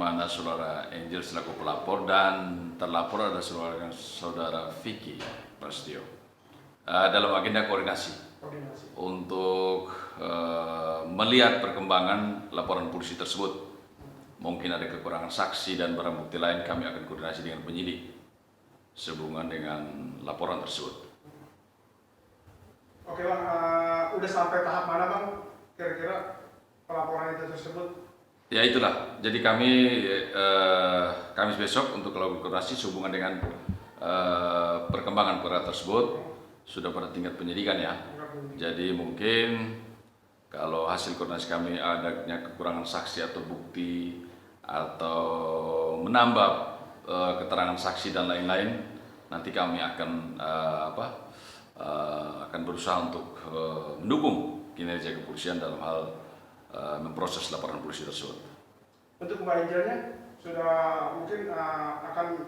mana saudara Angel selaku pelapor dan terlapor adalah saudara Vicky Prasetyo. Dalam agenda koordinasi untuk melihat perkembangan laporan polisi tersebut. Mungkin ada kekurangan saksi dan barang bukti lain, kami akan koordinasi dengan penyidik sehubungan dengan laporan tersebut. Oke Bang, udah sampai tahap mana Bang kira-kira pelaporan itu tersebut? Ya itulah, jadi kami Kamis besok untuk melakukan koordinasi sehubungan dengan perkembangan perkara tersebut sudah pada tingkat penyidikan ya. Jadi mungkin kalau hasil koordinasi kami adanya kekurangan saksi atau bukti atau menambah keterangan saksi dan lain-lain, nanti kami akan akan berusaha untuk mendukung kinerja kepolisian dalam hal memproses laporan polisi tersebut. Untuk Mbak Angelnya sudah mungkin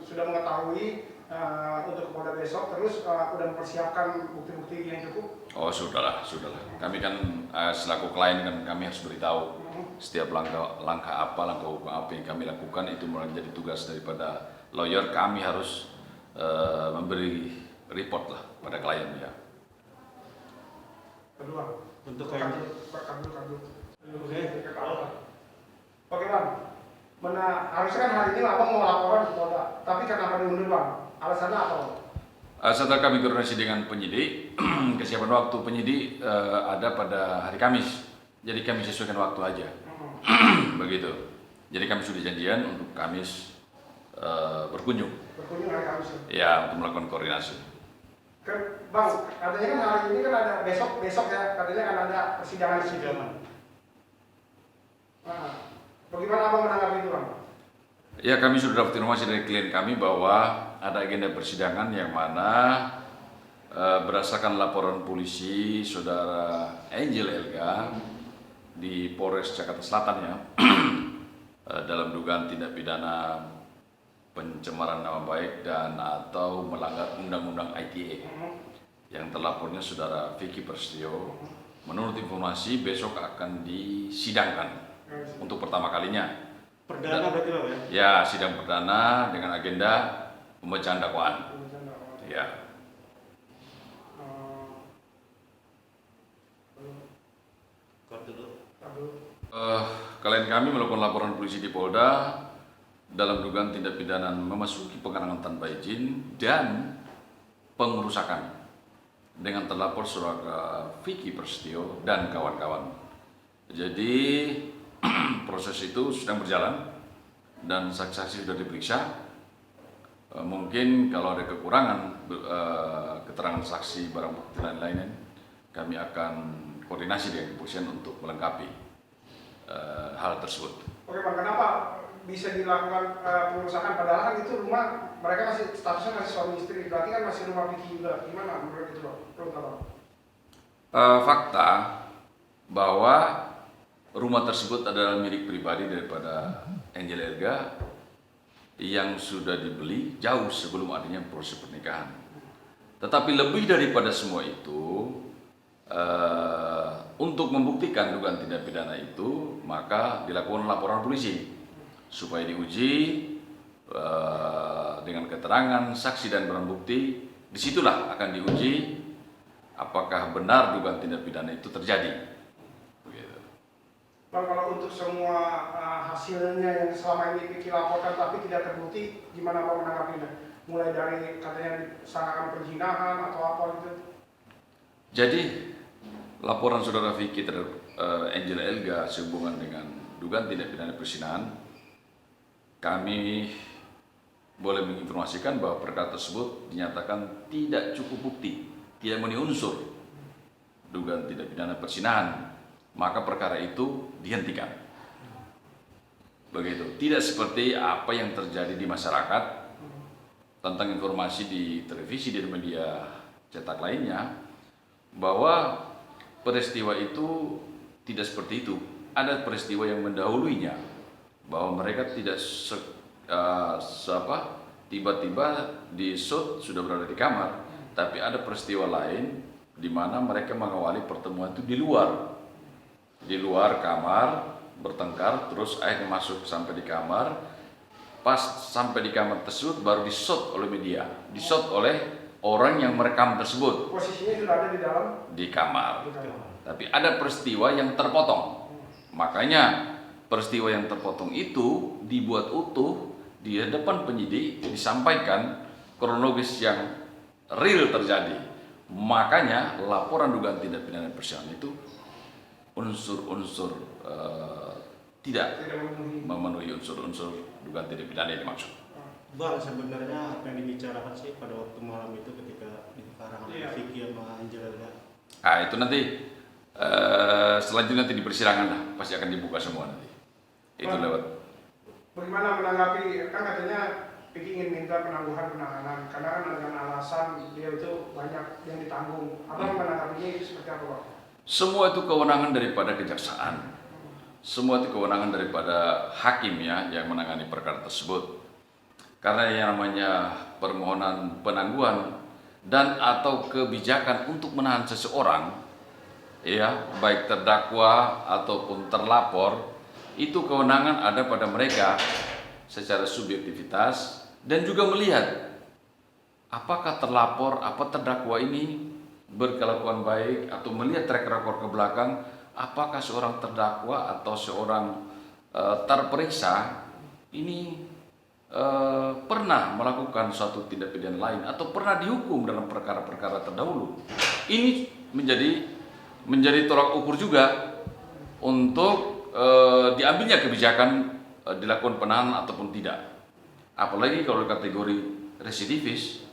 sudah mengetahui untuk Polda besok, terus sudah mempersiapkan bukti-bukti yang cukup? Oh sudahlah. Kami kan selaku klien kan kami harus beritahu setiap langkah hukum apa yang kami lakukan, itu menjadi tugas daripada lawyer. Kami harus memberi report lah pada klien ya. Kedua, untuk kabel. Oke Bang, harusnya kan hari ini Abang mau laporan ke Polda, tapi kenapa diundur Bang? Alasannya apa Bang? Setelah kami koordinasi dengan penyidik, kesiapan waktu penyidik ada pada hari Kamis. Jadi kami sesuaikan waktu aja. Begitu. Jadi kami sudah janjian untuk Kamis berkunjung. Berkunjung hari Kamis. Ya, untuk melakukan koordinasi. Bang, katanya kan hari ini kan ada besok ya, katanya kan ada persidangan. Nah, bagaimana Abang menanggapi itu Bang? Ya, kami sudah dapat informasi dari klien kami bahwa ada agenda persidangan yang mana berdasarkan laporan polisi saudara Angel Elga di Polres Jakarta Selatan ya, dalam dugaan tindak pidana pencemaran nama baik dan atau melanggar undang-undang ITE. Yang terlapornya saudara Vicky Prasetyo, menurut informasi besok akan disidangkan untuk pertama kalinya. Perdana berarti Pak ya? Ya, sidang perdana dengan agenda pembacaan dakwaan. Ya. Klien kami melakukan laporan polisi di Polda dalam dugaan tindak pidana memasuki pekarangan tanpa izin dan pengerusakan dengan terlapor saudara Vicky Prasetyo dan kawan-kawan. Jadi proses itu sedang berjalan dan saksi-saksi sudah diperiksa. Mungkin kalau ada kekurangan keterangan saksi, barang bukti dan lain-lain, kami akan koordinasi dengan kepolisian untuk melengkapi hal tersebut. Oke Bang, kenapa bisa dilakukan pengerusakan padahal kan itu rumah mereka masih statusnya masih suami istri, berarti kan masih rumah Vicky juga. Gimana menurut itu Bang? Fakta bahwa rumah tersebut adalah milik pribadi daripada Angel Elga yang sudah dibeli jauh sebelum adanya proses pernikahan. Tetapi lebih daripada semua itu, untuk membuktikan dugaan tindak pidana itu, maka dilakukan laporan polisi supaya diuji dengan keterangan saksi dan barang bukti. Disitulah akan diuji apakah benar dugaan tindak pidana itu terjadi. Bang, kalau untuk semua hasilnya yang selama ini Vicky laporkan tapi tidak terbukti, gimana Bang menanggapinya? Mulai dari katanya disangkakan perzinahan atau apa gitu? Jadi laporan saudara Vicky terhadap Angel Elga sehubungan dengan dugaan tindak pidana perzinahan, kami boleh menginformasikan bahwa perkara tersebut dinyatakan tidak cukup bukti, tidak memenuhi unsur dugaan tindak pidana perzinahan. Maka perkara itu dihentikan. Begitu. Tidak seperti apa yang terjadi di masyarakat tentang informasi di televisi dan media cetak lainnya, bahwa peristiwa itu tidak seperti itu. Ada peristiwa yang mendahuluinya, bahwa mereka tidak tiba-tiba di shoot sudah berada di kamar, tapi ada peristiwa lain di mana mereka mengawali pertemuan itu di luar kamar bertengkar, terus akhirnya masuk sampai di kamar. Pas sampai di kamar tersebut baru di-shot oleh media, di-shot oleh orang yang merekam tersebut Posisinya sudah ada di dalam. di kamar. Di dalam. Tapi ada peristiwa yang terpotong. Makanya peristiwa yang terpotong itu dibuat utuh di depan penyidik, disampaikan kronologis yang real terjadi. Makanya laporan dugaan tindak pidana persidangan itu unsur-unsur tidak Tidak memenuhi. memenuhi unsur-unsur dugaan tindak pidana yang dimaksud. Bang, sebenarnya apa yang dibicarakan sih pada waktu malam itu ketika di karangan Iya. Vicky sama Angelina? Nah itu nanti selanjutnya nanti di persidangan lah, pasti akan dibuka semua nanti. Itu Bang, lewat. Bagaimana menanggapi, kan katanya Vicky ingin minta penangguhan penahanan karena kan dengan alasan dia itu banyak yang ditanggung. Abang menanggapinya seperti apa, Bang? Semua itu kewenangan daripada kejaksaan. Semua itu kewenangan daripada hakim ya yang menangani perkara tersebut. Karena yang namanya permohonan penangguhan dan atau kebijakan untuk menahan seseorang, ya baik terdakwa ataupun terlapor, itu kewenangan ada pada mereka secara subjektivitas dan juga melihat apakah terlapor, apa terdakwa ini berkelakuan baik atau melihat track record ke belakang, apakah seorang terdakwa atau seorang terperiksa ini pernah melakukan suatu tindak pidana lain atau pernah dihukum dalam perkara-perkara terdahulu. Ini menjadi tolak ukur juga untuk diambilnya kebijakan dilakukan penahanan ataupun tidak. Apalagi kalau kategori residivis,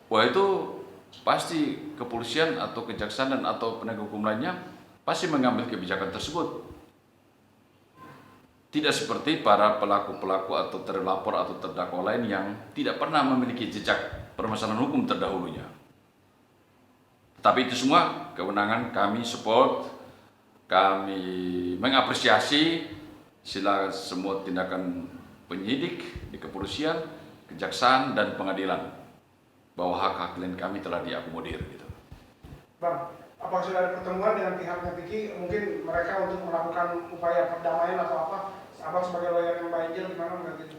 wah itu pasti kepolisian atau kejaksaan dan atau penegak hukum lainnya pasti mengambil kebijakan tersebut. Tidak seperti para pelaku-pelaku atau terlapor atau terdakwa lain yang tidak pernah memiliki jejak permasalahan hukum terdahulunya. Tapi itu semua kewenangan kami support, kami mengapresiasi sila semua tindakan penyidik di kepolisian, kejaksaan dan pengadilan bahwa hak-hak klien kami telah diakomodir gitu. Bang, apakah sudah ada pertemuan dengan pihaknya Vicky? Mungkin mereka untuk melakukan upaya perdamaian atau apa? Abang sebagai lawyer yang baik gimana melihat itu?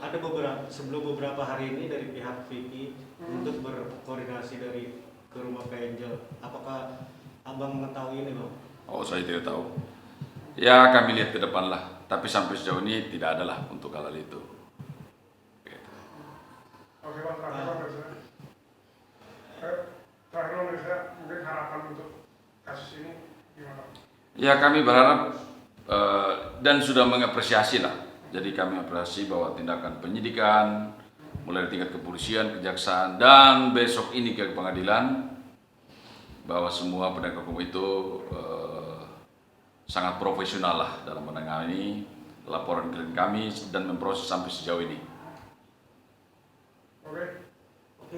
Ada beberapa hari ini dari pihak Vicky untuk berkoordinasi ke rumah Pak Angel. Apakah abang mengetahui ini, Bang? Oh, saya tidak tahu. Ya, kami lihat ke depan lah. Tapi sampai sejauh ini tidak ada lah untuk hal itu. Oke, Bang, terakhir Bang, dari saya. Terakhir Bang, dari saya, mungkin harapan untuk kasus ini gimana? Ya, kami berharap dan sudah mengapresiasi lah. Jadi kami apresiasi bahwa tindakan penyidikan mulai dari tingkat kepolisian, kejaksaan dan besok ini ke pengadilan bahwa semua penegak hukum itu sangat profesional lah dalam menangani laporan klien kami dan memproses sampai sejauh ini. Oke. Oke.